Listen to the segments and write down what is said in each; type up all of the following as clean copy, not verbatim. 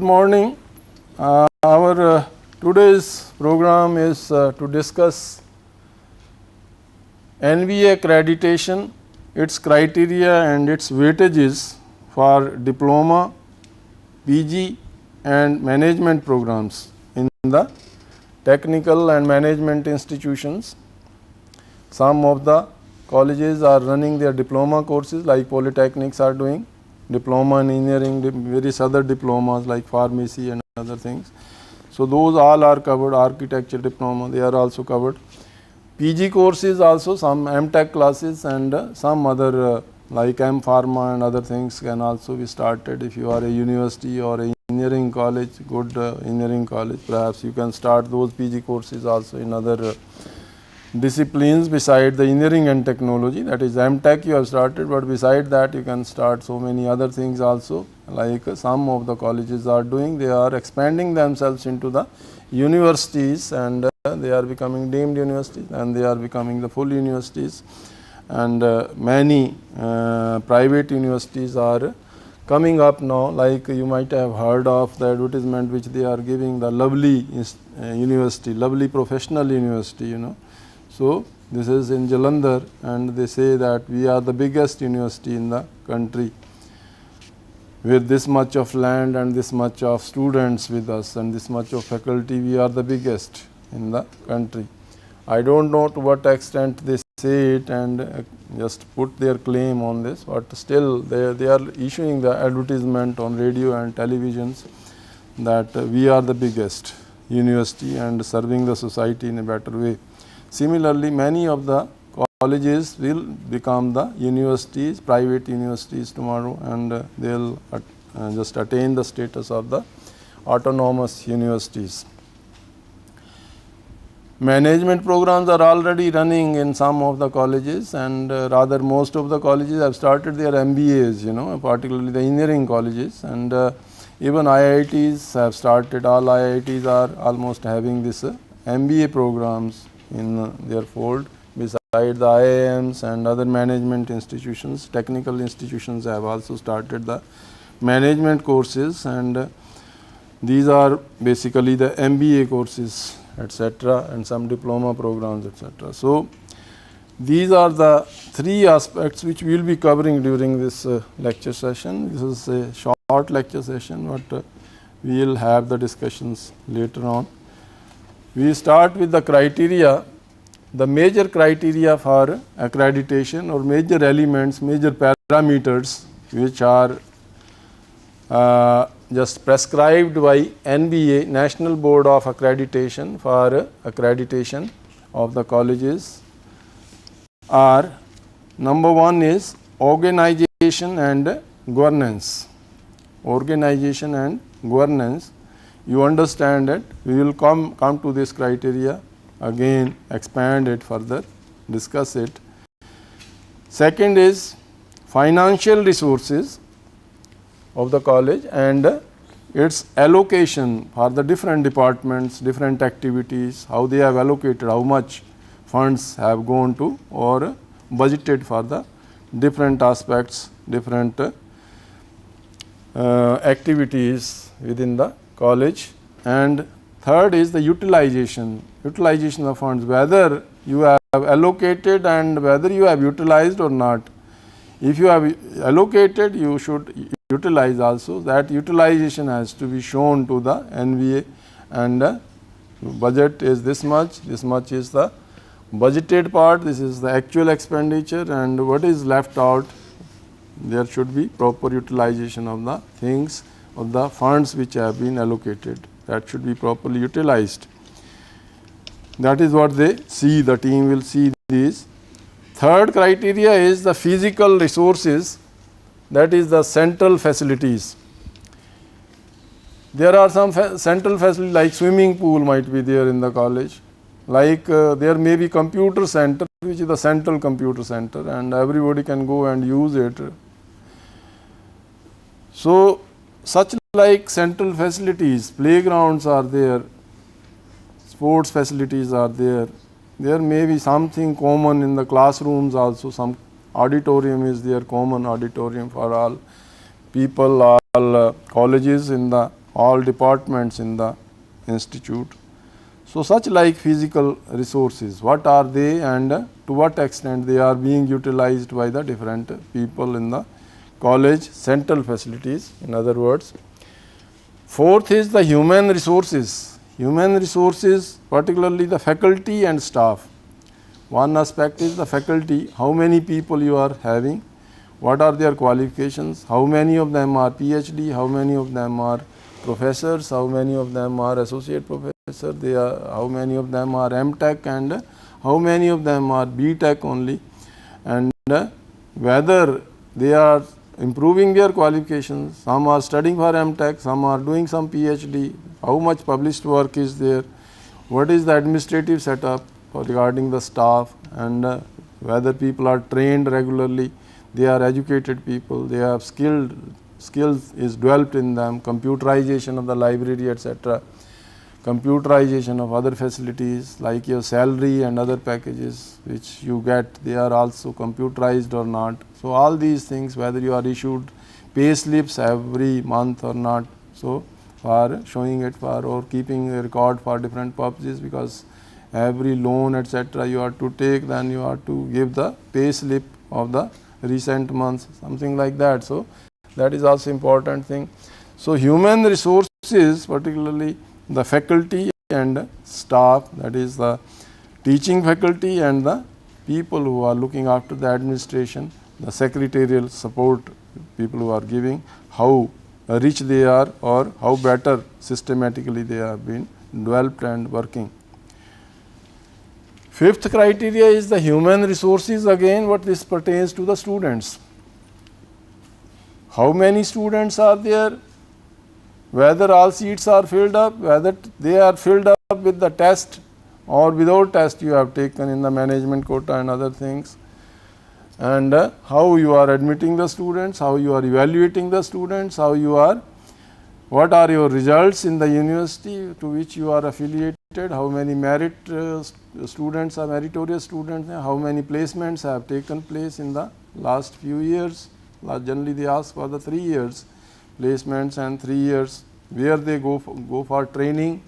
morning. Our today's program is to discuss NBA accreditation, its criteria and its weightages for diploma, PG and management programs in the technical and management institutions. Some of the colleges are running their diploma courses, like polytechnics are doing diploma in engineering, various other diplomas like pharmacy and other things. So those all are covered. Architecture diploma, they are also covered. PG courses also, some MTech classes and some other like M Pharma and other things can also be started. If you are a university or a engineering college, good engineering college, perhaps you can start those PG courses also in other disciplines beside the engineering and technology. That is MTech you have started, but beside that you can start so many other things also, like some of the colleges are doing. They are expanding themselves into the universities and they are becoming deemed universities and they are becoming the full universities, and many private universities are coming up now, like you might have heard of the advertisement which they are giving, the Lovely University, Lovely Professional University, you know. So this is in Jalandhar and they say that we are the biggest university in the country with this much of land and this much of students with us and this much of faculty. We are the biggest in the country. I don't know to what extent they say it and just put their claim on this, but still they are issuing the advertisement on radio and televisions that we are the biggest university and serving the society in a better way. Similarly, many of the colleges will become the universities, private universities tomorrow, and they will just attain the status of the autonomous universities. Management programs are already running in some of the colleges, and rather most of the colleges have started their MBAs, you know, particularly the engineering colleges, and even IITs have started. All IITs are almost having this MBA programs in their fold. Beside the IIMs and other management institutions, technical institutions have also started the management courses, and these are basically the MBA courses, etc., and some diploma programs, etc. So these are the three aspects which we will be covering during this lecture session. This is a short lecture session, but we will have the discussions later on. We start with the criteria, the major criteria for accreditation, or major elements, major parameters which are just prescribed by NBA, National Board of Accreditation, for accreditation of the colleges are: number one is organization and governance. Organization and governance, you understand it. We will come to this criteria again, expand it further, discuss it. Second is financial resources of the college and its allocation for the different departments, different activities, how they have allocated, how much funds have gone to or budgeted for the different aspects, different activities within the college. And third is the utilization of funds, whether you have allocated and whether you have utilized or not. If you have allocated, you should utilize also. That utilization has to be shown to the NBA, and budget is this much is the budgeted part, this is the actual expenditure, and what is left out, there should be proper utilization of the things, of the funds which have been allocated. That should be properly utilized. That is what they see, the team will see these. Third criteria is the physical resources, that is the central facilities. There are some central facilities like swimming pool might be there in the college, like there may be computer center, which is the central computer center, and everybody can go and use it. So such like central facilities, playgrounds are there, sports facilities are there. There may be something common in the classrooms also, some auditorium is there, common auditorium for all people, all colleges in the all departments in the institute. So, such like physical resources, what are they and to what extent they are being utilized by the different people in the college central facilities, in other words. Fourth is the human resources. Human resources, particularly the faculty and staff. One aspect is the faculty, how many people you are having, what are their qualifications, how many of them are PhD, how many of them are professors, how many of them are associate professor, how many of them are M.Tech and how many of them are B.Tech only, and whether they are improving their qualifications, some are studying for M.Tech, some are doing some PhD, how much published work is there, what is the administrative setup regarding the staff, and whether people are trained regularly, they are educated people, they have skills is developed in them, computerization of the library, etc., computerization of other facilities like your salary and other packages which you get, they are also computerized or not. So, all these things, whether you are issued pay slips every month or not, so for showing it for or keeping a record for different purposes, because every loan, etc., you are to take, then you are to give the pay slip of the recent months, something like that. So, that is also important thing. So, human resources, particularly the faculty and staff, that is the teaching faculty and the people who are looking after the administration, the secretarial support people who are giving, how rich they are or how better systematically they have been developed and working. Fifth criteria is the human resources. Again, what this pertains to the students. How many students are there, whether all seats are filled up, whether they are filled up with the test or without test you have taken in the management quota and other things, and how you are admitting the students, how you are evaluating the students, how you are, what are your results in the university to which you are affiliated, how many merit students are meritorious students, how many placements have taken place in the last few years. Generally they ask for the 3 years placements and 3 years where they go for training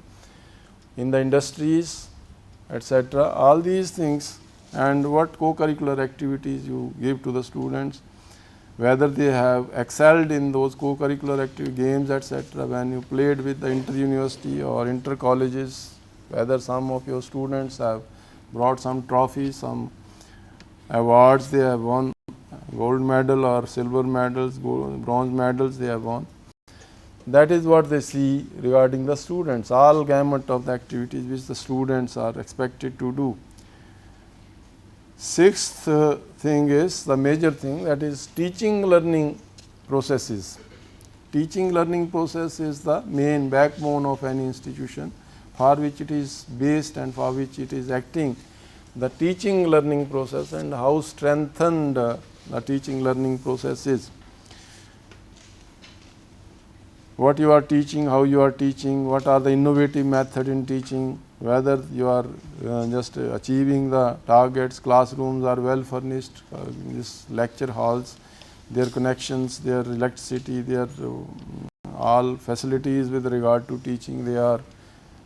in the industries, etc. All these things, and what co-curricular activities you give to the students, whether they have excelled in those co-curricular games, etc., when you played with the inter-university or inter-colleges, whether some of your students have brought some trophies, some awards they have won, gold medal or silver medals, bronze medals they have won. That is what they see regarding the students, all gamut of the activities which the students are expected to do. Sixth thing is the major thing, that is teaching learning processes. Teaching learning process is the main backbone of any institution for which it is based and for which it is acting. The teaching learning process and how strengthened the teaching learning process is. What you are teaching, how you are teaching, what are the innovative method in teaching, whether you are just achieving the targets, classrooms are well furnished, these lecture halls, their connections, their electricity, their all facilities with regard to teaching, their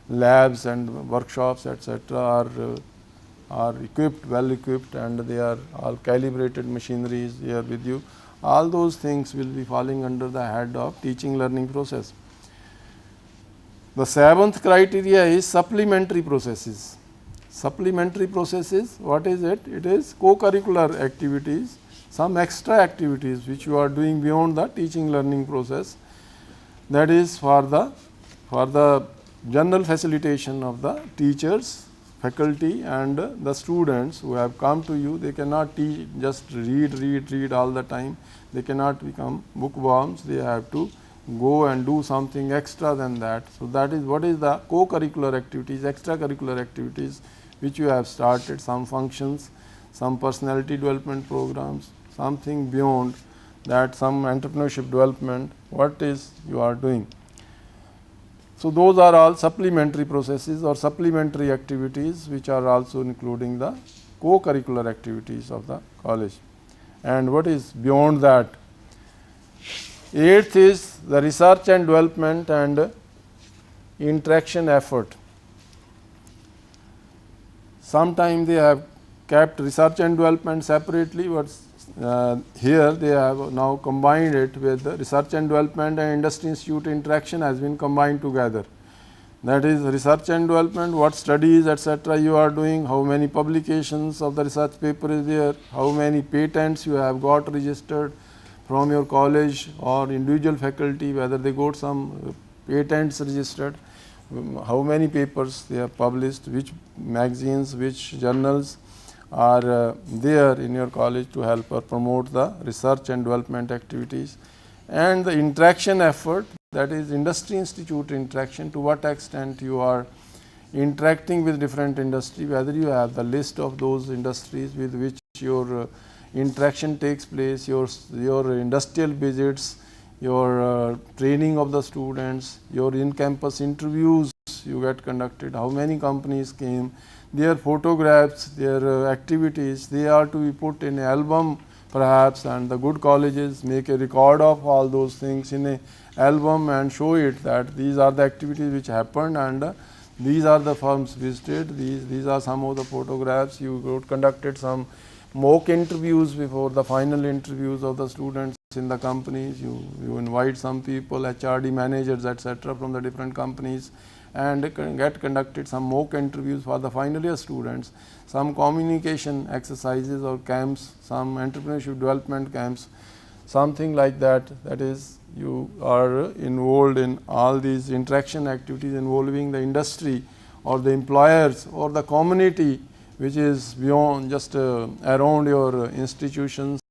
labs and workshops, etc., are equipped, well equipped, and they are all calibrated machineries here with you. All those things will be falling under the head of teaching learning process. The seventh criteria is supplementary processes. Supplementary processes, what is it? It is co-curricular activities, some extra activities which you are doing beyond the teaching learning process, that is for the general facilitation of the teachers, faculty and the students who have come to you. They cannot teach, just read all the time. They cannot become bookworms. They have to go and do something extra than that. So, that is what is the co-curricular activities, extracurricular activities which you have started, some functions, some personality development programs, something beyond that, some entrepreneurship development, what is you are doing. So, those are all supplementary processes or supplementary activities which are also including the co-curricular activities of the college. And what is beyond that? Eighth is the research and development and interaction effort. Sometimes they have kept research and development separately, but here they have now combined it with the research and development and industry institute interaction has been combined together. That is research and development, what studies etc. you are doing, how many publications of the research paper is there, how many patents you have got registered from your college or individual faculty, whether they got some patents registered, how many papers they have published, which magazines, which journals are there in your college to help or promote the research and development activities, and the interaction effort, that is industry institute interaction, to what extent you are interacting with different industry, whether you have the list of those industries with which your interaction takes place, your industrial visits, your training of the students, your in-campus interviews you get conducted, how many companies came, their photographs, their activities, they are to be put in an album perhaps, and the good colleges make a record of all those things in a album and show it that these are the activities which happened and these are the firms visited, these are some of the photographs. You conducted some mock interviews before the final interviews of the students in the companies. You invite some people, HRD managers etc. from the different companies, and get conducted some mock interviews for the final year students, some communication exercises or camps, some entrepreneurship development camps, something like that. That is, you are involved in all these interaction activities involving the industry or the employers or the community which is beyond just around your institutions,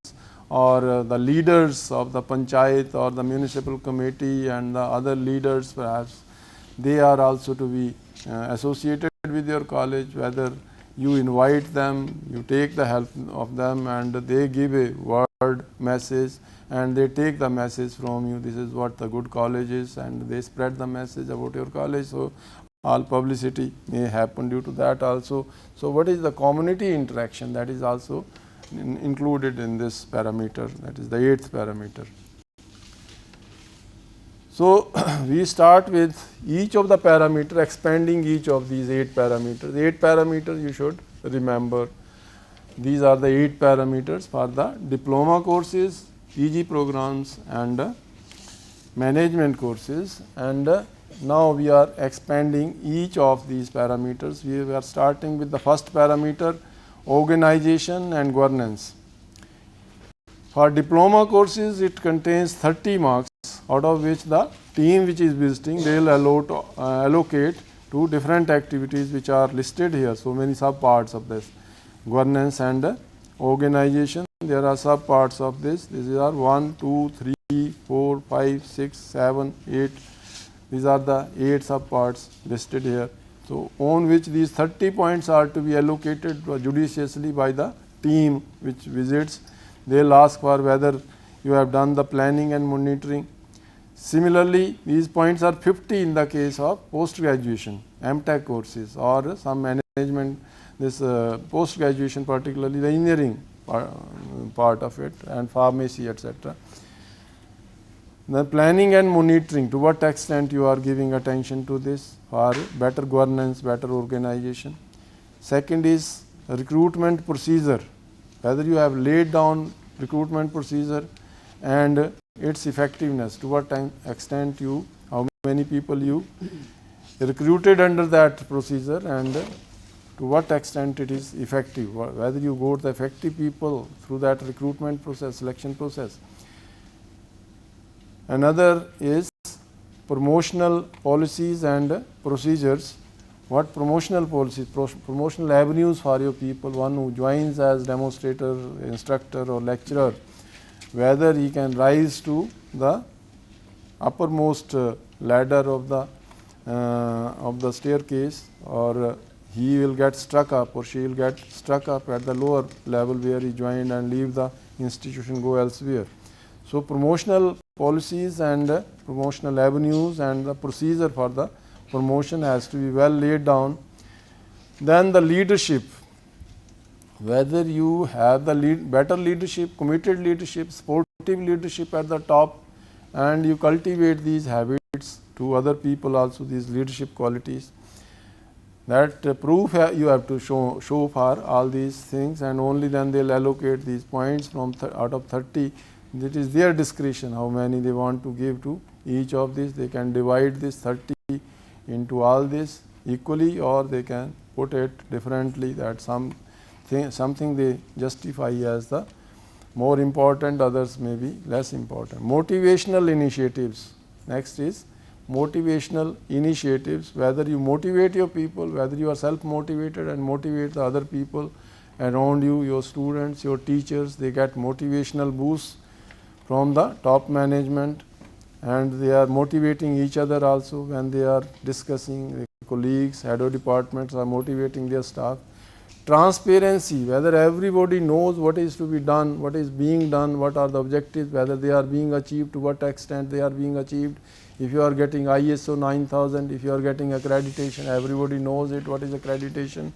or the leaders of the panchayat or the municipal committee and the other leaders perhaps, they are also to be associated with your college, whether you invite them, you take the help of them and they give a word message and they take the message from you, this is what the good college is, and they spread the message about your college. So all publicity may happen due to that also. So what is the community interaction, that is also included in this parameter, that is the 8th parameter. So we start with each of the parameter, expanding each of these 8 parameters. 8 parameters you should remember. These are the 8 parameters for the diploma courses, PG programs and management courses, and now we are expanding each of these parameters. We are starting with the first parameter, organization and governance. For diploma courses, it contains 30 marks, out of which the team which is visiting, they will allocate to different activities which are listed here. So many sub parts of this, governance and organization. There are sub parts of this. These are 1, 2, 3, 4, 5, 6, 7, 8. These are the 8 sub parts listed here. So on which these 30 points are to be allocated judiciously by the team which visits. They will ask for whether you have done the planning and monitoring. Similarly, these points are 50 in the case of post graduation, MTech courses or some management, this post graduation, particularly the engineering part of it and pharmacy etc. The planning and monitoring, to what extent you are giving attention to this for better governance, better organization. Second is recruitment procedure, whether you have laid down recruitment procedure and its effectiveness, to what extent you, how many people you recruited under that procedure and to what extent it is effective, whether you got the effective people through that recruitment process, selection process. Another is promotional policies and procedures. What promotional policies, promotional avenues for your people, one who joins as demonstrator, instructor or lecturer, whether he can rise to the uppermost ladder of the staircase, or he will get struck up or she will get struck up at the lower level where he joined and leave the institution, go elsewhere. So promotional policies and promotional avenues and the procedure for the promotion has to be well laid down. Then the leadership, whether you have the better leadership, committed leadership, sportive leadership at the top, and you cultivate these habits to other people also, these leadership qualities. That proof you have to show for all these things, and only then they will allocate these points from out of 30. It is their discretion how many they want to give to each of these. They can divide this 30 into all this equally, or they can put it differently, that something they justify as the more important, others may be less important. Motivational initiatives. Next is motivational initiatives, whether you motivate your people, whether you are self motivated and motivate the other people around you, your students, your teachers, they get motivational boosts from the top management, and they are motivating each other also when they are discussing. The colleagues, head of departments are motivating their staff. Transparency, whether everybody knows what is to be done, what is being done, what are the objectives, whether they are being achieved, to what extent they are being achieved. If you are getting ISO 9000, if you are getting accreditation, everybody knows it, what is accreditation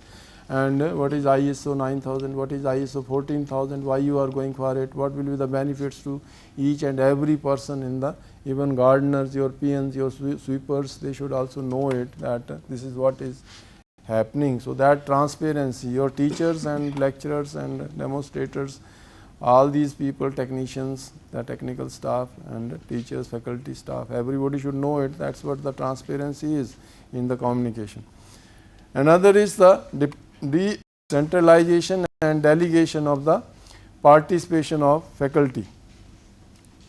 and what is ISO 9000, what is ISO 14000, why you are going for it, what will be the benefits to each and every person in the, even gardeners, your PNs, your sweepers, they should also know it, that this is what is happening. So that transparency, your teachers and lecturers and demonstrators, all these people, technicians, the technical staff and teachers, faculty staff, everybody should know it. That's what the transparency is in the communication. Another is the decentralization and delegation of the participation of faculty.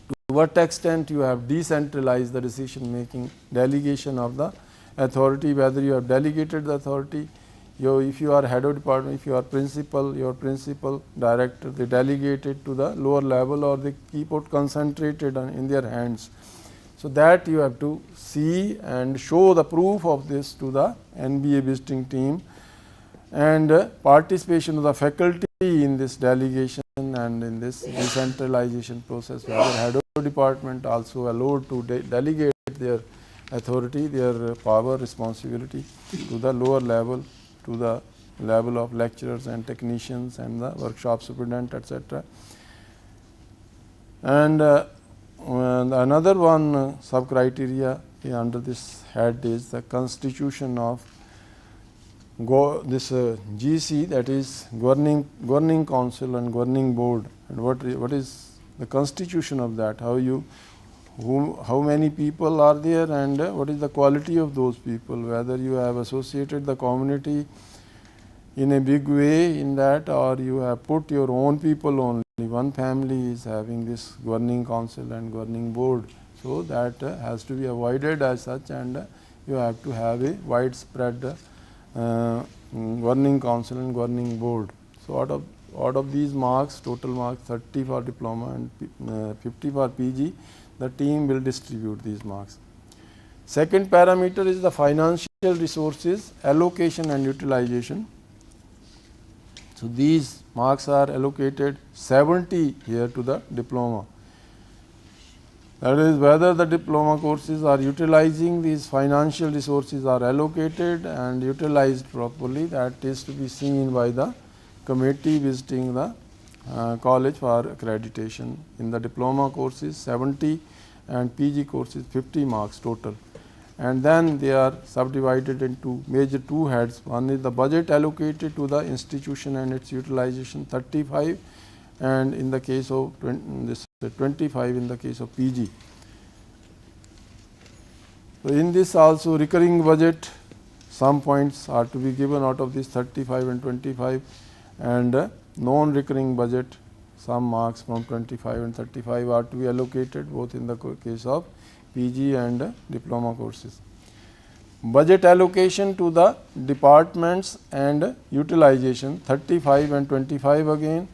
To what extent you have decentralized the decision making, delegation of the authority, whether you have delegated the authority, if you are head of department, if you are principal, your principal, director, they delegate it to the lower level, or they keep it concentrated in their hands. So that you have to see and show the proof of this to the NBA visiting team, and participation of the faculty in this delegation and in this decentralization process, whether head of department also allowed to delegate their authority, their power, responsibility to the lower level, to the level of lecturers and technicians and the workshop superintendent, etc. And another one sub criteria under this head is the constitution of this GC, that is governing council and governing board, and what is the constitution of that, how many people are there, and what is the quality of those people, whether you have associated the community in a big way in that, or you have put your own people only. One family is having this governing council and governing board, so that has to be avoided as such, and you have to have a widespread governing council and governing board. So out of these marks, total marks 30 for diploma and 50 for PG, the team will distribute these marks. Second parameter is the financial resources allocation and utilization. So these marks are allocated 70 here to the diploma. That is, whether the diploma courses are utilizing these financial resources, are allocated and utilized properly, that is to be seen by the committee visiting the college for accreditation. In the diploma courses 70 and PG courses 50 marks total, and then they are subdivided into major two heads. One is the budget allocated to the institution and its utilization 35, and in the case of this 25 in the case of PG. So in this also recurring budget, some points are to be given out of this 35 and 25, and non-recurring budget, some marks from 25 and 35 are to be allocated both in the case of PG and diploma courses. Budget allocation to the departments and utilization 35 and 25 again,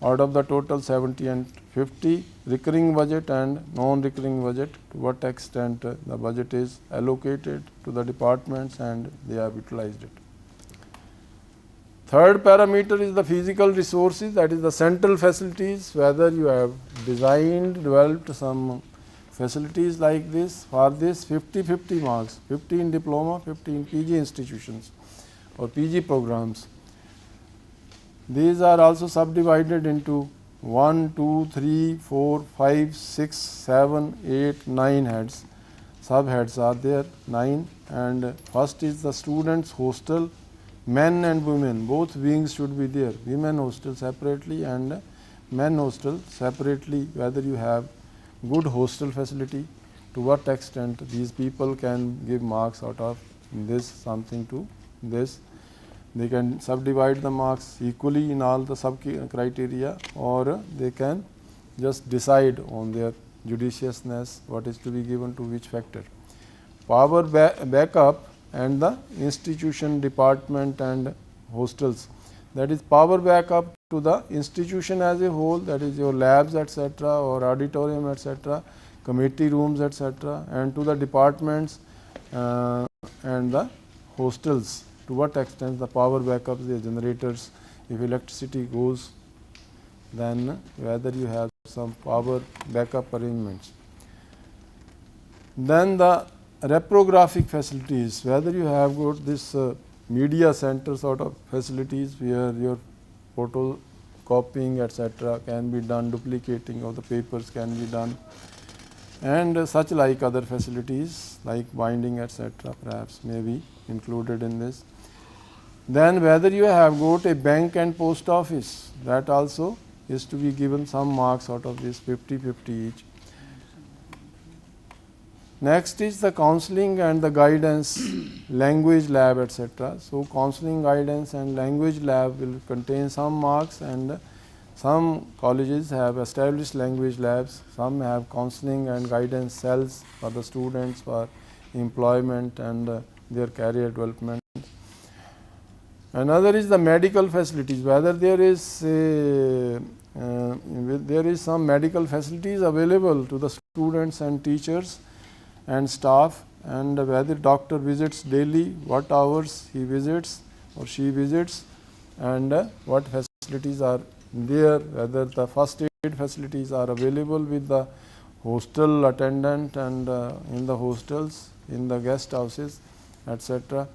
out of the total 70 and 50. Recurring budget and non-recurring budget, to what extent the budget is allocated to the departments and they have utilized it. Third parameter is the physical resources, that is the central facilities, whether you have designed, developed some facilities like this. For this 50-50 marks, 50 in diploma, 50 in PG institutions or PG programs. These are also subdivided into 1, 2, 3, 4, 5, 6, 7, 8, 9 heads, subheads are there 9, and first is the students hostel, men and women, both wings should be there, women hostel separately and men hostel separately, whether you have good hostel facility, to what extent these people can give marks out of this something to this. They can subdivide the marks equally in all the sub criteria, or they can just decide on their judiciousness what is to be given to which factor. Power backup and the institution, department and hostels, that is power backup to the institution as a whole, that is your labs etc. or auditorium etc., committee rooms etc., and to the departments and the hostels, to what extent the power backups, the generators, if electricity goes, then whether you have some power backup arrangements. Then the reprographic facilities, whether you have got this media center sort of facilities where your photocopying etc. can be done, duplicating of the papers can be done, and such like other facilities like binding etc. perhaps may be included in this. Then whether you have got a bank and post office, that also is to be given some marks out of this 50-50 each. Next is the counseling and the guidance, language lab etc. So, counseling, guidance and language lab will contain some marks, and some colleges have established language labs, some have counseling and guidance cells for the students for employment and their career development. Another is the medical facilities, whether there is some medical facilities available to the students and teachers and staff, and whether doctor visits daily, what hours he visits or she visits, and what facilities are there, whether the first aid facilities are available with the hostel attendant and in the hostels, in the guest houses etc.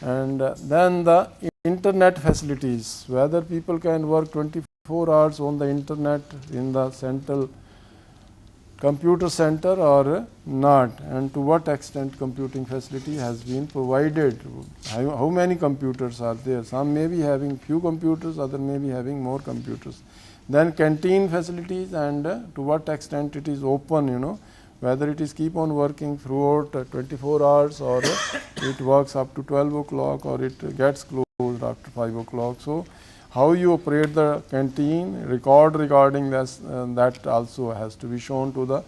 And then the internet facilities, whether people can work 24 hours on the internet in the central computer center or not, and to what extent computing facility has been provided, how many computers are there, some may be having few computers, other may be having more computers. Then canteen facilities, and to what extent it is open, whether it is keep on working throughout 24 hours or it works up to 12 o'clock or it gets closed after 5 o'clock. So, how you operate the canteen, record regarding this, that also has to be shown to the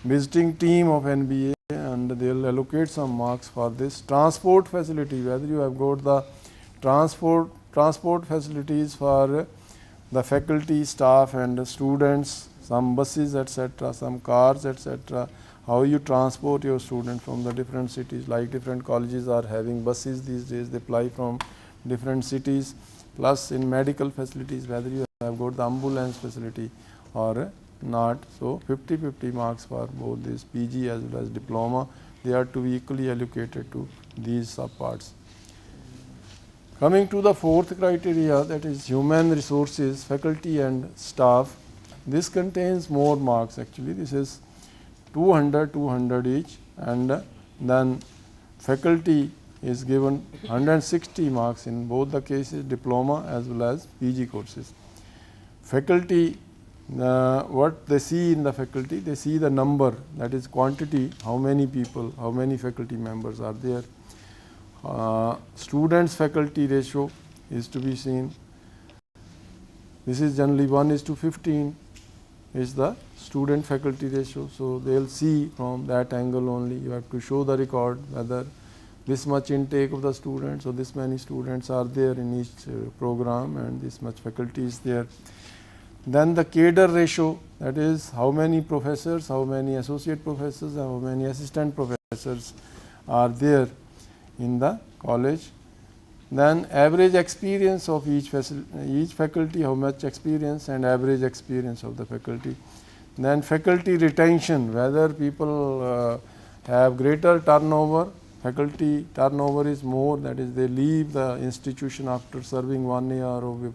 visiting team of NBA, and they will allocate some marks for this. Transport facility, whether you have got the transport facilities for the faculty, staff and students, some buses etc., some cars etc., how you transport your students from the different cities, like different colleges are having buses these days, they fly from different cities. Plus in medical facilities, whether you have got the ambulance facility or not. So, 50-50 marks for both this PG as well as diploma, they are to be equally allocated to these subparts. Coming to the fourth criteria, that is human resources, faculty and staff. This contains more marks actually, this is 200 each, and then faculty is given 160 marks in both the cases, diploma as well as PG courses. Faculty, what they see in the faculty, they see the number, that is quantity, how many people, how many faculty members are there. Students faculty ratio is to be seen. This is generally 1:15 is the student faculty ratio. So, they will see from that angle only, you have to show the record whether this much intake of the students, so this many students are there in each program and this much faculty is there. Then the cadre ratio, that is how many professors, how many associate professors, how many assistant professors are there in the college. Then average experience of each faculty, how much experience and average experience of the faculty. Then faculty retention, whether people have greater turnover, faculty turnover is more, that is they leave the institution after serving 1 year or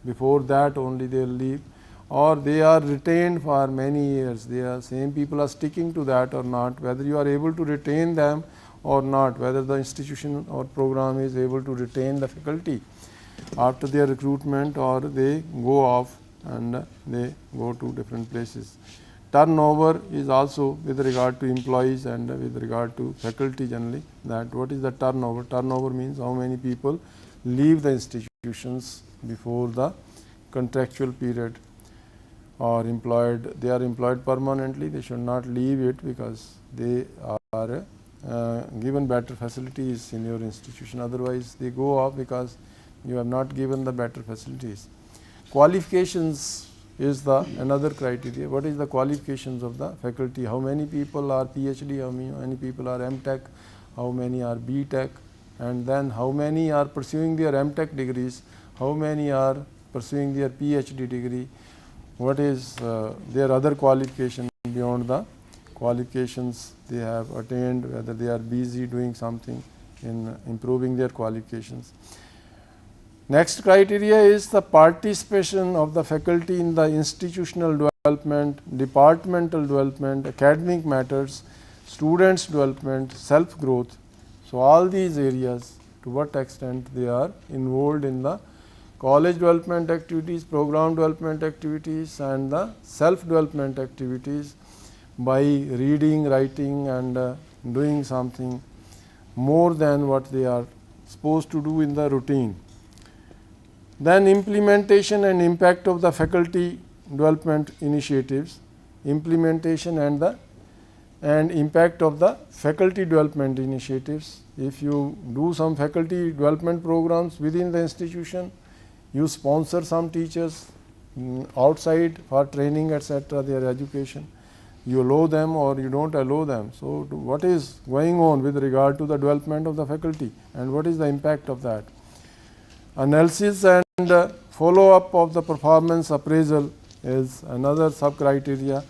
before that only they will leave, or they are retained for many years. They are same people are sticking to that or not, whether you are able to retain them or not, whether the institution or program is able to retain the faculty after their recruitment, or they go off and they go to different places. Turnover is also with regard to employees and with regard to faculty generally, that what is the turnover? Turnover means how many people leave the institutions before the contractual period, or employed, they are employed permanently, they should not leave it because they are given better facilities in your institution, otherwise they go off because you have not given the better facilities. Qualifications is the another criteria. What is the qualifications of the faculty? How many people are PhD, how many people are MTech, how many are BTech, and then how many are pursuing their MTech degrees, how many are pursuing their PhD degree, what is their other qualification beyond the qualifications they have attained, whether they are busy doing something in improving their qualifications. Next criteria is the participation of the faculty in the institutional development, departmental development, academic matters, students development, self growth. So, all these areas, to what extent they are involved in the college development activities, program development activities, and the self development activities by reading, writing, and doing something more than what they are supposed to do in the routine. Then implementation and impact of the faculty development initiatives, implementation and impact of the faculty development initiatives. If you do some faculty development programs within the institution, you sponsor some teachers outside for training, etc., their education, you allow them or you don't allow them. So, what is going on with regard to the development of the faculty and what is the impact of that? Analysis and follow up of the performance appraisal is another sub criteria,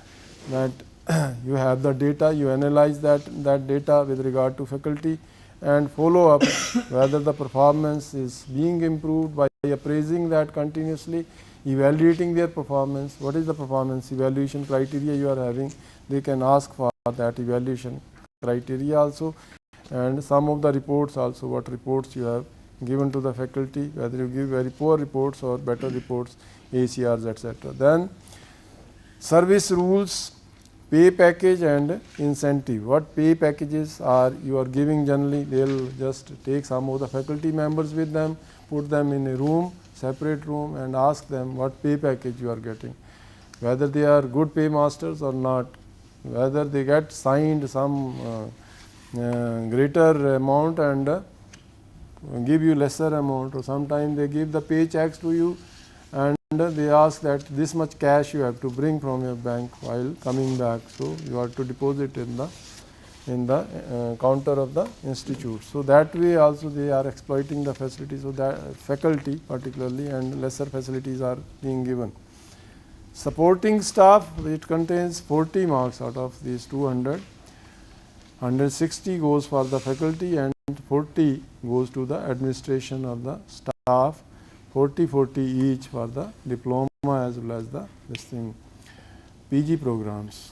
that you have the data, you analyze that data with regard to faculty and follow up whether the performance is being improved by appraising that continuously, evaluating their performance. What is the performance evaluation criteria you are having? They can ask for that evaluation criteria also, and some of the reports also, what reports you have given to the faculty, whether you give very poor reports or better reports, ACRs, etc. Then service rules, pay package and incentive. What pay packages are you are giving generally? They will just take some of the faculty members with them, put them in a room, separate room, and ask them what pay package you are getting, whether they are good pay masters or not, whether they get signed some greater amount and give you lesser amount, or sometimes they give the paychecks to you and they ask that this much cash you have to bring from your bank while coming back. So, you have to deposit in the counter of the institute. So, that way also they are exploiting the facilities of the faculty particularly, and lesser facilities are being given. Supporting staff, it contains 40 marks out of these 200. 160 goes for the faculty and 40 goes to the administration of the staff, 40 each for the diploma as well as the PG programs.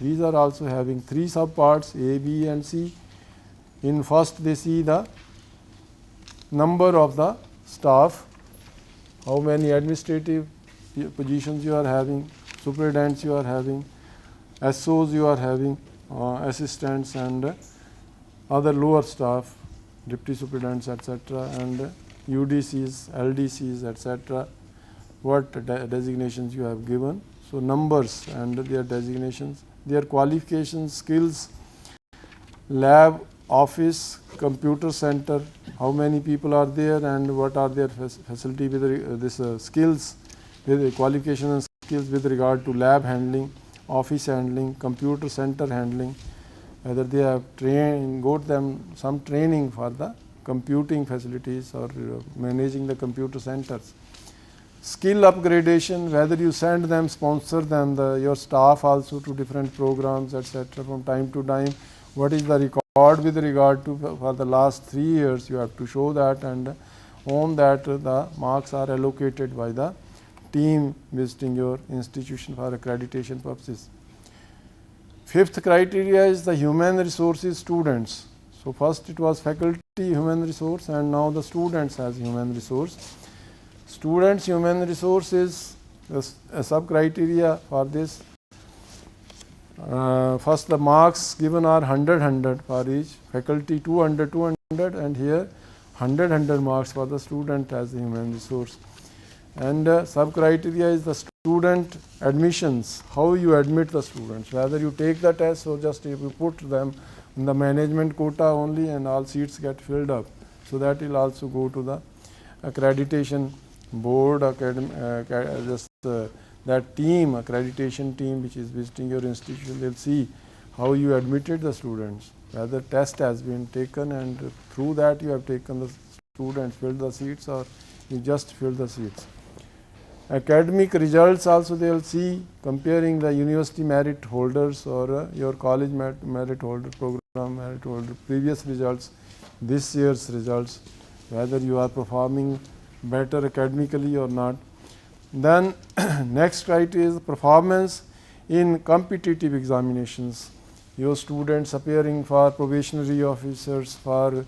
These are also having 3 subparts A, B and C. In first they see the number of the staff, how many administrative positions you are having, superintendents you are having, SOs you are having, assistants and other lower staff, deputy superintendents, etc., and UDCs, LDCs, etc., what designations you have given. So, numbers and their designations, their qualifications, skills, lab, office, computer center, how many people are there and what are their facility with this skills, with qualifications and skills with regard to lab handling, office handling, computer center handling, whether they have got them some training for the computing facilities or managing the computer centers. Skill upgradation, whether you send them, sponsor them, your staff also to different programs, etc., from time to time. What is the record with regard to for the last 3 years? You have to show that, and on that the marks are allocated by the team visiting your institution for accreditation purposes. Fifth criteria is the human resources students. So, first it was faculty human resource and now the students as human resource. Students human resources a sub criteria for this. First the marks given are 100 for each, faculty 200 and here 100 marks for the student as the human resource. And sub criteria is the student admissions, how you admit the students, whether you take the test or just if you put them in the management quota only and all seats get filled up. So, that will also go to the accreditation board, that team, accreditation team which is visiting your institution, they will see how you admitted the students, whether test has been taken and through that you have taken the students, filled the seats or you just filled the seats. Academic results also they will see, comparing the university merit holders or your college merit holder, program merit holder, previous results, this year's results, whether you are performing better academically or not. Then next criteria is performance in competitive examinations. Your students appearing for probationary officers, for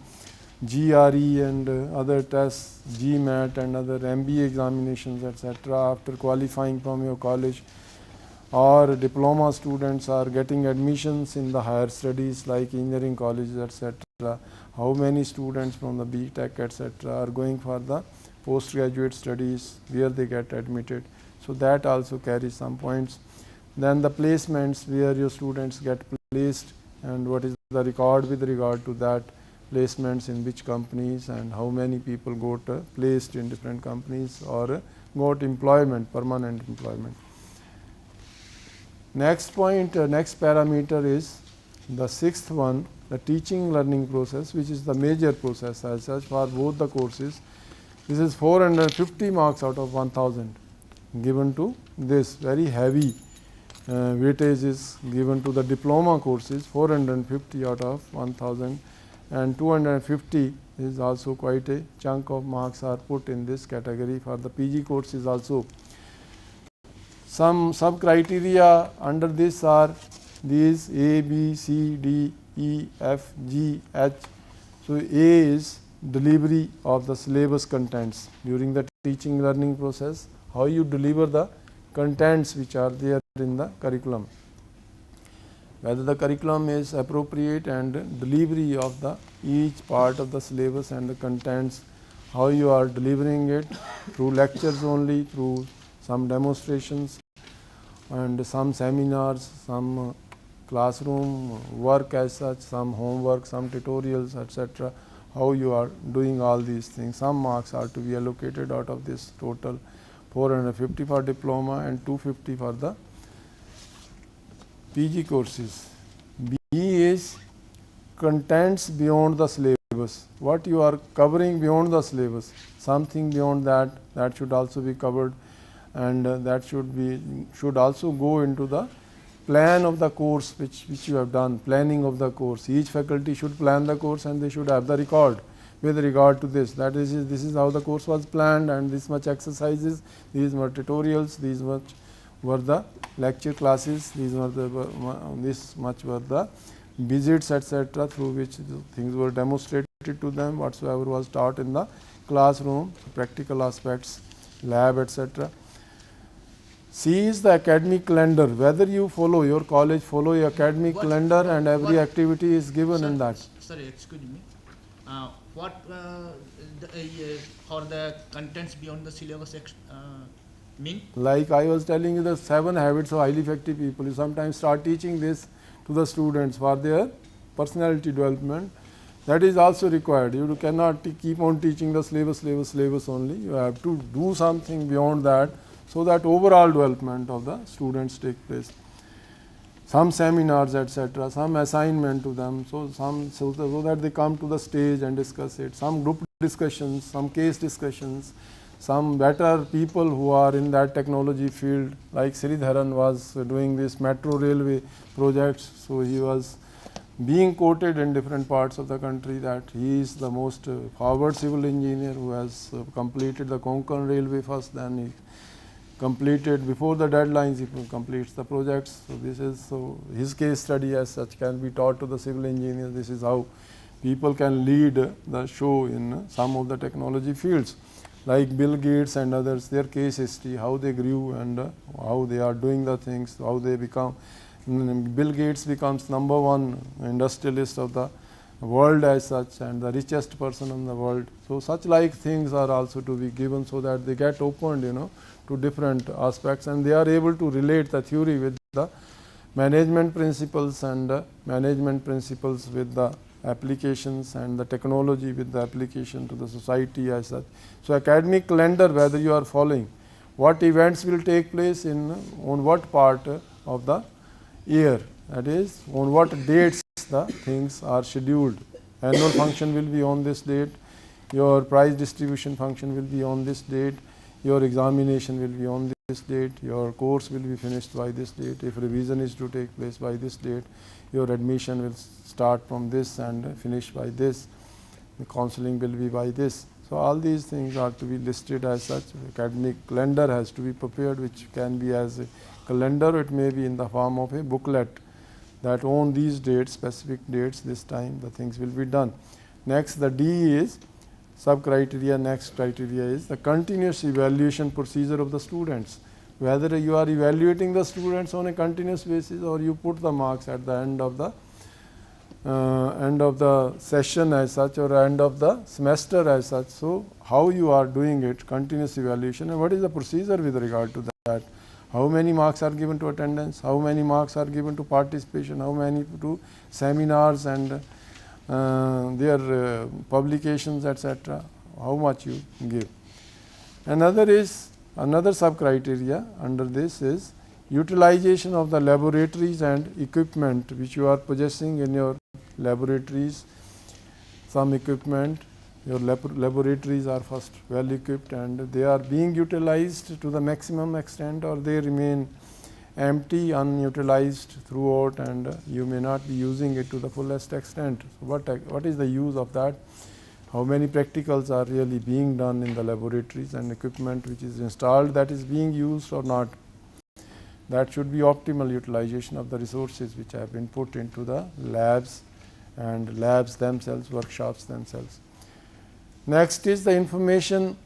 GRE and other tests, GMAT and other MBA examinations, etc. after qualifying from your college, or diploma students are getting admissions in the higher studies like engineering colleges, etc. How many students from the BTech, etc. are going for the postgraduate studies where they get admitted. So, that also carries some points. Then the placements where your students get placed and what is the record with regard to that, placements in which companies and how many people got placed in different companies or got employment, permanent employment. Next point, next parameter is the sixth one, the teaching learning process, which is the major process as such for both the courses. This is 450 marks out of 1000 given to this, very heavy weightage is given to the diploma courses, 450 out of 1000, and 250 is also quite a chunk of marks are put in this category. For the PG courses also, some sub criteria under this are these A, B, C, D, E, F, G, H. So, A is delivery of the syllabus contents during the teaching learning process, how you deliver the contents which are there in the curriculum, whether the curriculum is appropriate and delivery of the each part of the syllabus and the contents, how you are delivering it through lectures only, through some demonstrations and some seminars, some classroom work as such, some homework, some tutorials, etc. How you are doing all these things. Some marks are to be allocated out of this total, 450 for diploma and 250 for the PG courses. B is contents beyond the syllabus, what you are covering beyond the syllabus, something beyond that, that should also be covered, and that should also go into the plan of the course which you have done, planning of the course. Each faculty should plan the course and they should have the record with regard to this, that is, this is how the course was planned and this much exercises, these were tutorials, these much were the lecture classes, these were the this much were the visits, etc., through which things were demonstrated to them, whatsoever was taught in the classroom, practical aspects, lab, etc. C is the academic calendar, whether you follow, your college follow your academic calendar and every activity is given in that. Sorry, excuse me. What for the contents beyond the syllabus mean? Like I was telling you, the 7 habits of highly effective people, you sometimes start teaching this to the students for their personality development. That is also required. You cannot keep on teaching the syllabus only. You have to do something beyond that, so that overall development of the students take place. Some seminars, etc., some assignment to them, so that they come to the stage and discuss it. Some group discussions, some case discussions, some better people who are in that technology field, like Sridharan was doing this metro railway projects. So, he was being quoted in different parts of the country that he is the most forward civil engineer who has completed the Konkan railway first, then he completed before the deadlines, he completes the projects. So this is, so his case study as such can be taught to the civil engineers. This is how people can lead the show in some of the technology fields, like Bill Gates and others, their case history, how they grew and how they are doing the things, how they become. Bill Gates becomes #1 industrialist of the world as such, and the richest person in the world. So such like things are also to be given, so that they get opened, to different aspects, and they are able to relate the theory with the management principles, and management principles with the applications, and the technology with the application to the society as such. So academic calendar, whether you are following what events will take place on what part of the year, that is on what dates the things are scheduled. Annual function will be on this date, your prize distribution function will be on this date, your examination will be on this date, your course will be finished by this date, if revision is to take place by this date, your admission will start from this and finish by this, the counseling will be by this. So all these things are to be listed as such. Academic calendar has to be prepared, which can be as a calendar, it may be in the form of a booklet, that on these dates, specific dates, this time the things will be done. Next, the D is sub criteria. Next criteria is the continuous evaluation procedure of the students. Whether you are evaluating the students on a continuous basis, or you put the marks at the end of the session as such, or end of the semester as such. So how you are doing it, continuous evaluation, and what is the procedure with regard to that? How many marks are given to attendance, how many marks are given to participation, how many to seminars and their publications, etc., how much you give. Another sub criteria under this is utilization of the laboratories and equipment which you are possessing in your laboratories. Some equipment, your laboratories are first well equipped and they are being utilized to the maximum extent, or they remain empty, unutilized throughout, and you may not be using it to the fullest extent. So what is the use of that? How many practicals are really being done in the laboratories, and equipment which is installed, that is being used or not? That should be optimal utilization of the resources which have been put into the labs, and labs themselves, workshops themselves. Next is the information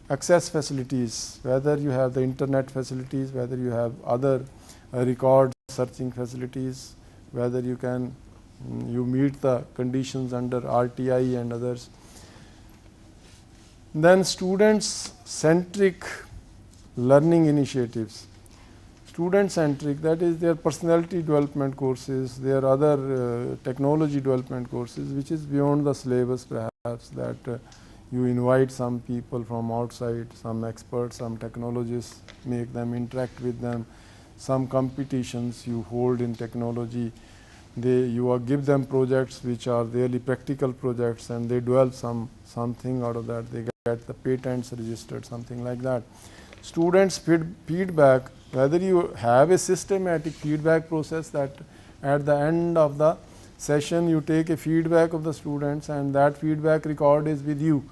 access facilities, whether you have the internet facilities, whether you have other record searching facilities, whether you meet the conditions under RTI and others. Then students centric learning initiatives. Student centric, that is their personality development courses, their other technology development courses, which is beyond the syllabus perhaps, that you invite some people from outside, some experts, some technologists, make them interact with them. Some competitions you hold in technology, you give them projects which are really practical projects, and they develop something out of that. They get the patents registered, something like that. Students feedback, whether you have a systematic feedback process, that at the end of the session you take a feedback of the students, and that feedback record is with you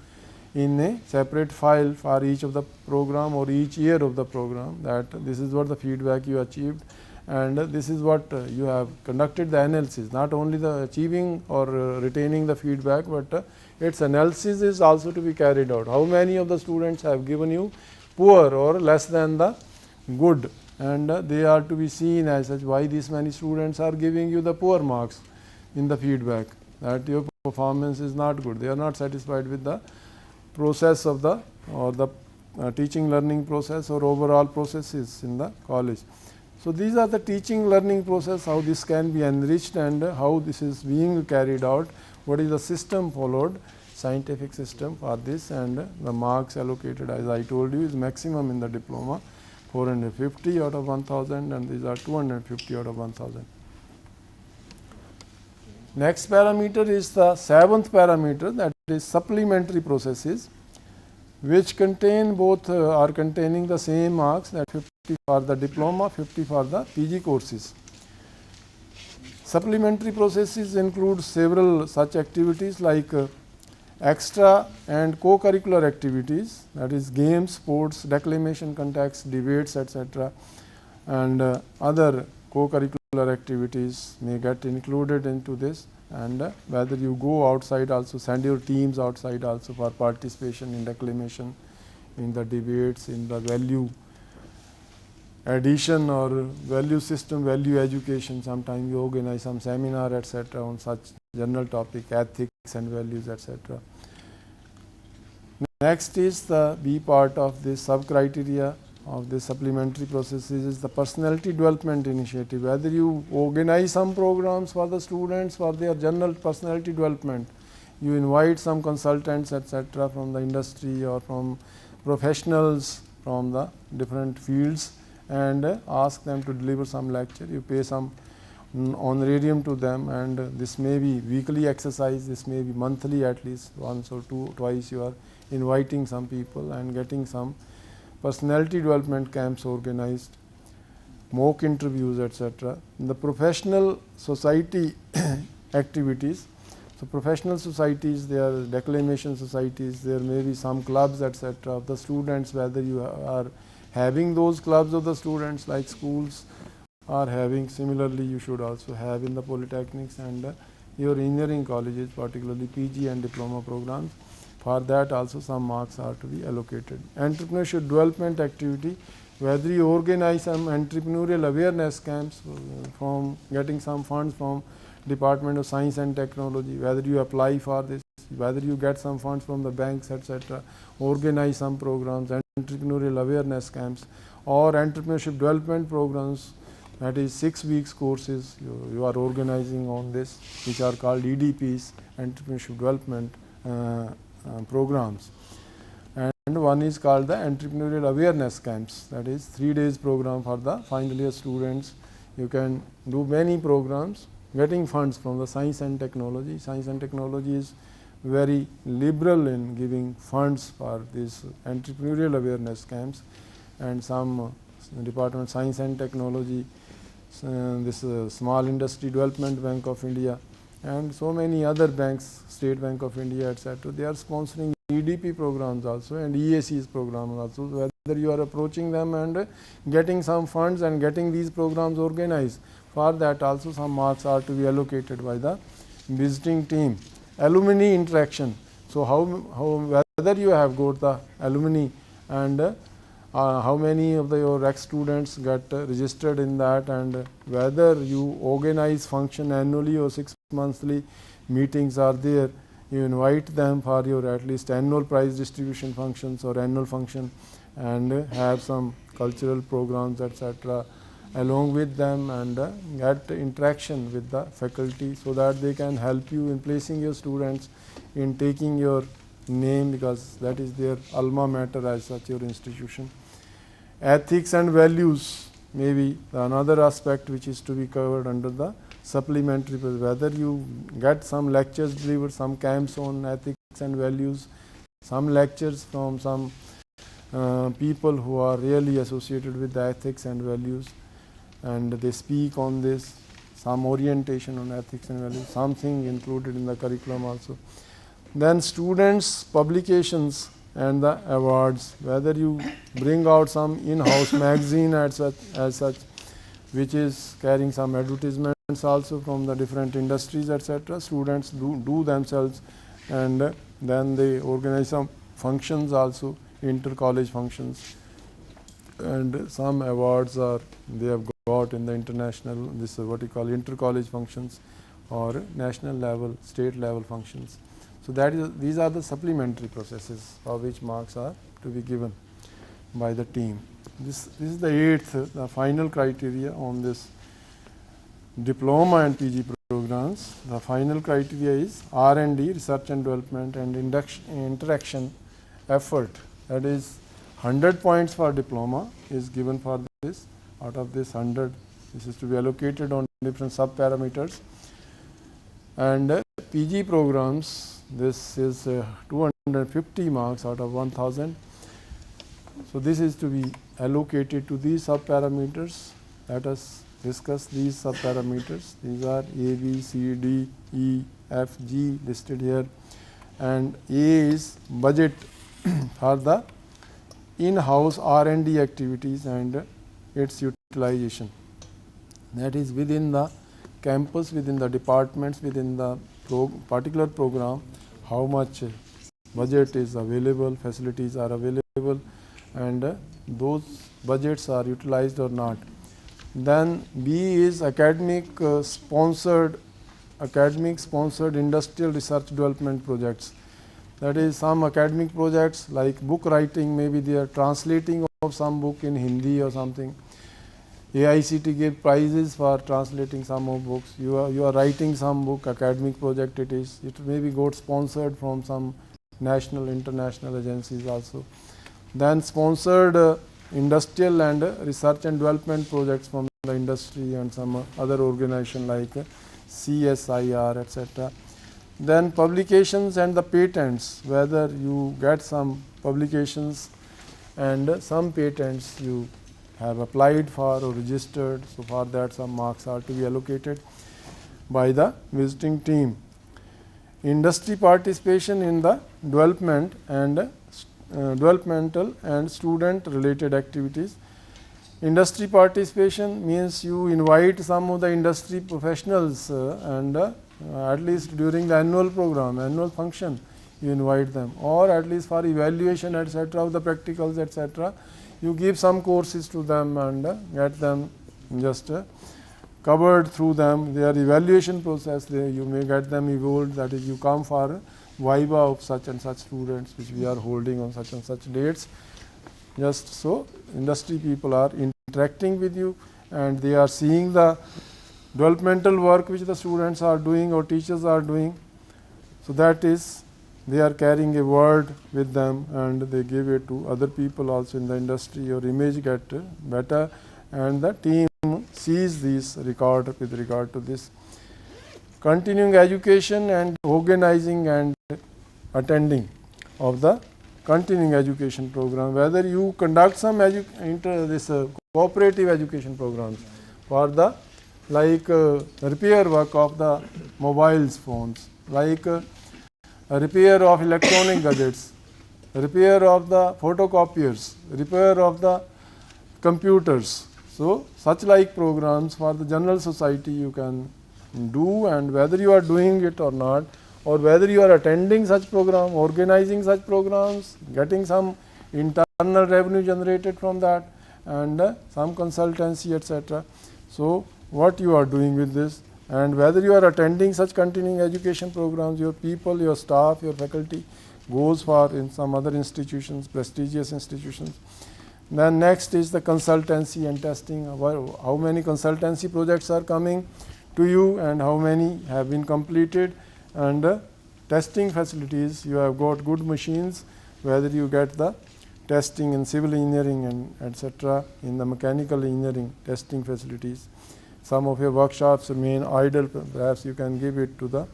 in a separate file for each of the program or each year of the program, that this is what the feedback you achieved, and this is what you have conducted the analysis, not only the achieving or retaining the feedback, but its analysis is also to be carried out. How many of the students have given you poor or less than the good, and they are to be seen as such. Why these many students are giving you the poor marks in the feedback, that your performance is not good, they are not satisfied with the process of the teaching learning process or overall processes in the college. So these are the teaching learning process, how this can be enriched and how this is being carried out, what is the system followed, scientific system for this, and the marks allocated, as I told you, is maximum in the diploma 450 out of 1000, and these are 250 out of 1000. Next parameter is the 7th parameter, that is supplementary processes, which contain both are containing the same marks, that 50 for the diploma, 50 for the PG courses. Supplementary processes include several such activities like extra and co-curricular activities, that is games, sports, declamation contests, debates, etc. and other co-curricular activities may get included into this, and whether you go outside also, send your teams outside also for participation in declamation, in the debates, in the value addition or value system, value education. Sometimes you organize some seminar, etc. on such general topic, ethics and values, etc. Next is the B part of this sub-criteria of the supplementary processes is the personality development initiative. Whether you organize some programs for the students for their general personality development, you invite some consultants, etc. from the industry or from professionals from the different fields, and ask them to deliver some lecture. You pay some honorarium to them, and this may be weekly exercise, this may be monthly, at least once or twice you are inviting some people and getting some personality development camps organized, mock interviews, etc. The professional society activities. So, professional societies, there are declamation societies, there may be some clubs, etc. of the students, whether you are having those clubs of the students like schools are having. Similarly, you should also have in the polytechnics and your engineering colleges, particularly PG and diploma programs. For that also some marks are to be allocated. Entrepreneurship development activity, whether you organize some entrepreneurial awareness camps from getting some funds from Department of Science and Technology, whether you apply for this, whether you get some funds from the banks, etc., organize some programs, entrepreneurial awareness camps or entrepreneurship development programs, that is 6 weeks courses you are organizing on this, which are called EDPs, entrepreneurship development programs. And one is called the entrepreneurial awareness camps, that is 3 days program for the final year students. You can do many programs getting funds from the science and technology. Science and technology is very liberal in giving funds for these entrepreneurial awareness camps, and some Department of Science and Technology, this Small Industry Development Bank of India, and so many other banks, State Bank of India, etc. They are sponsoring EDP programs also and EAC's programs also. Whether you are approaching them and getting some funds and getting these programs organized, for that also some marks are to be allocated by the visiting team. Alumni interaction. So, whether you have got the alumni and how many of your ex-students get registered in that, and whether you organize function annually or 6 monthly meetings are there, you invite them for your at least annual prize distribution functions or annual function, and have some cultural programs, etc. along with them, and get interaction with the faculty, so that they can help you in placing your students, in taking your name, because that is their alma mater as such, your institution. Ethics and values may be another aspect which is to be covered under the supplementary, whether you get some lectures delivered, some camps on ethics and values, some lectures from some people who are really associated with the ethics and values, and they speak on this, some orientation on ethics and values, something included in the curriculum also. Then students' publications and the awards, whether you bring out some in-house magazine as such, which is carrying some advertisements also from the different industries, etc. Students do themselves, and then they organize some functions also, inter-college functions, and some awards are they have got in the international, this is what we call inter-college functions or national level, state level functions. So, these are the supplementary processes for which marks are to be given by the team. This is the 8th, the final criteria on this diploma and PG programs. The final criteria is R&D, research and development, and interaction effort. That is 100 points for diploma is given for this. Out of this 100, this is to be allocated on different sub parameters. And PG programs, this is 250 marks out of 1000. So, this is to be allocated to these sub parameters. Let us discuss these sub parameters. These are A, B, C, D, E, F, G listed here, and A is budget for the in-house R&D activities and its utilization. That is within the campus, within the departments, within the particular program, how much budget is available, facilities are available, and those budgets are utilized or not. Then B is academic sponsored industrial research development projects. That is, some academic projects like book writing, maybe they are translating of some book in Hindi or something. AICT give prizes for translating some of books. You are writing some book, academic project it is. It maybe got sponsored from some national, international agencies also. Then sponsored industrial and research and development projects from the industry and some other organization like CSIR, etc. Then publications and the patents, whether you get some publications and some patents you have applied for or registered, so for that some marks are to be allocated by the visiting team. Industry participation in the development and developmental and student related activities. Industry participation means you invite some of the industry professionals and at least during the annual program, annual function, you invite them, or at least for evaluation, etc., of the practicals, etc., you give some courses to them and get them just covered through them. Their evaluation process, you may get them evolved, that is, you come for viva of such and such students which we are holding on such and such dates. Just so industry people are interacting with you and they are seeing the developmental work which the students are doing or teachers are doing. So that is, they are carrying a word with them and they give it to other people also in the industry. Your image get better and the team sees this record with regard to this. Continuing education and organizing and attending of the continuing education program, whether you conduct some cooperative education programs for the repair work of the mobile phones, repair of electronic gadgets, repair of the photocopiers, repair of the computers. So such like programs for the general society you can do, and whether you are doing it or not, or whether you are attending such program, organizing such programs, getting some internal revenue generated from that and some consultancy, etc. So what you are doing with this, and whether you are attending such continuing education programs, your people, your staff, your faculty goes for in some other institutions, prestigious institutions. Then next is the consultancy and testing. How many consultancy projects are coming to you and how many have been completed, and testing facilities, you have got good machines, whether you get the testing in civil engineering and etc., in the mechanical engineering testing facilities. Some of your workshops remain idle, perhaps you can give it to the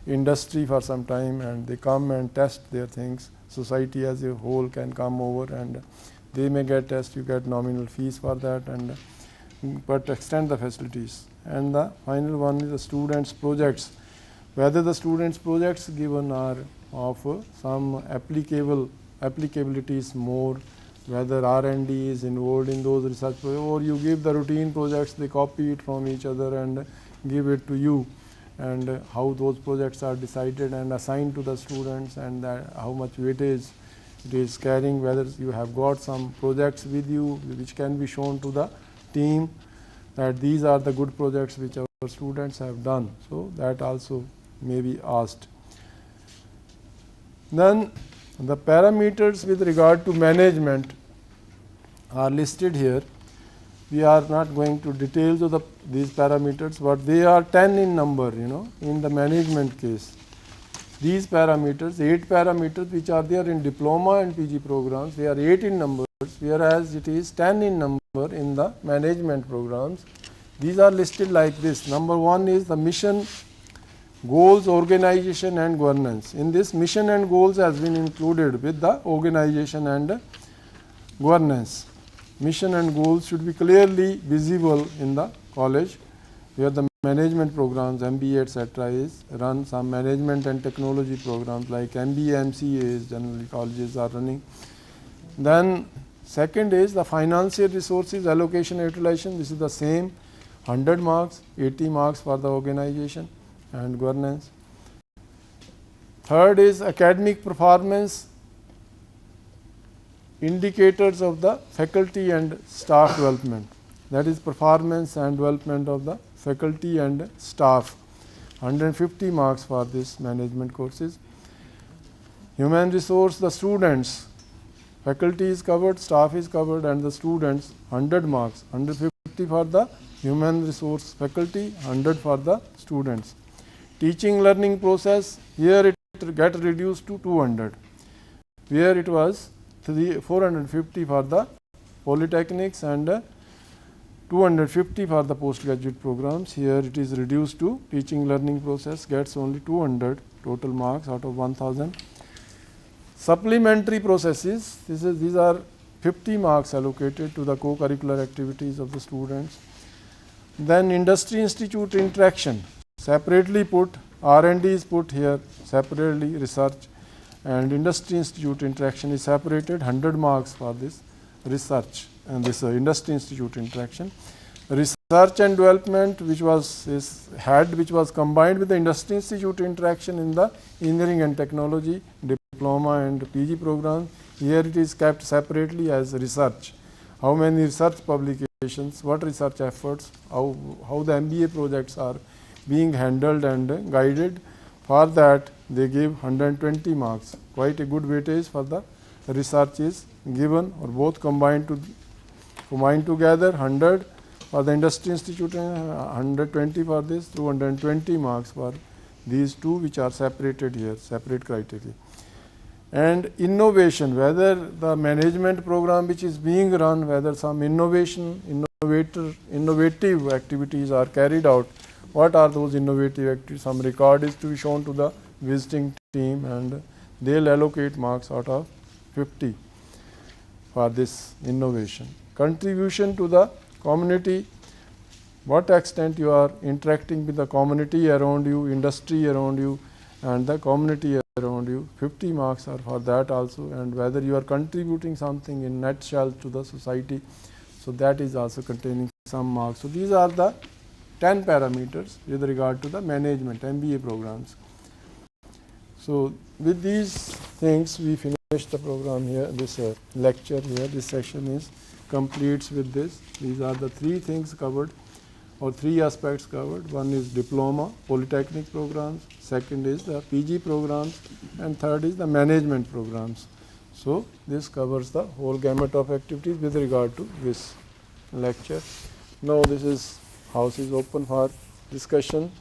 industry for some time and they come and test their things. Society as a whole can come over and they may get test, you get nominal fees for that, and but extend the facilities. And the final one is the students' projects. Whether the students' projects given are of some applicabilities more, whether R&D is involved in those research projects, or you give the routine projects, they copy it from each other and give it to you, and how those projects are decided and assigned to the students, and how much weightage it is carrying, whether you have got some projects with you which can be shown to the team that these are the good projects which our students have done. So that also may be asked. Then the parameters with regard to management are listed here. We are not going to details of these parameters, but they are 10 in number, in the management case. These parameters, 8 parameters which are there in diploma and PG programs, they are 8 in numbers, whereas it is 10 in number in the management programs. These are listed like this. Number 1 is the mission, goals, organization and governance. In this, mission and goals has been included with the organization and governance. Mission and goals should be clearly visible in the college. where the management programs, MBA, etc. is run. Some management and technology programs like MBA, MCA is generally colleges are running. Then second is the financial resources allocation and utilization. This is the same 100 marks, 80 marks for the organization and governance. Third is academic performance indicators of the faculty and staff development. That is performance and development of the faculty and staff. 150 marks for this management courses. Human resource, the students, faculty is covered, staff is covered, and the students 100 marks, 150 for the human resource faculty, 100 for the students. Teaching learning process, here it get reduced to 200, where it was 450 for the polytechnics and 250 for the postgraduate programs. Here it is reduced to teaching learning process gets only 200 total marks out of 1000. Supplementary processes, these are 50 marks allocated to the co-curricular activities of the students. Then industry institute interaction, separately put, R&D is put here separately, research, and industry institute interaction is separated, 100 marks for this research and this industry institute interaction. Research and development, which was which was combined with the industry institute interaction in the engineering and technology, diploma and PG programs. Here it is kept separately as research. How many research publications, what research efforts, how the MBA projects are being handled and guided. For that they give 120 marks. Quite a good weightage for the research is given, or both combined together, 100 for the industry institute and 120 for this, 220 marks for these two, which are separated here, separate criteria. And innovation, whether the management program which is being run, whether some innovative activities are carried out. What are those innovative activities? Some record is to be shown to the visiting team, and they'll allocate marks out of 50 for this innovation. Contribution to the community, what extent you are interacting with the community around you, industry around you, and the community around you, 50 marks are for that also, and whether you are contributing something in nutshell to the society, so that is also containing some marks. So these are the 10 parameters with regard to the management MBA programs. So with these things we finish the program here, this lecture here, this session is completes with this. These are the three things covered, or three aspects covered. One is diploma, polytechnic programs, second is the PG programs, and third is the management programs. So this covers the whole gamut of activities with regard to this lecture. Now this is house is open for discussion.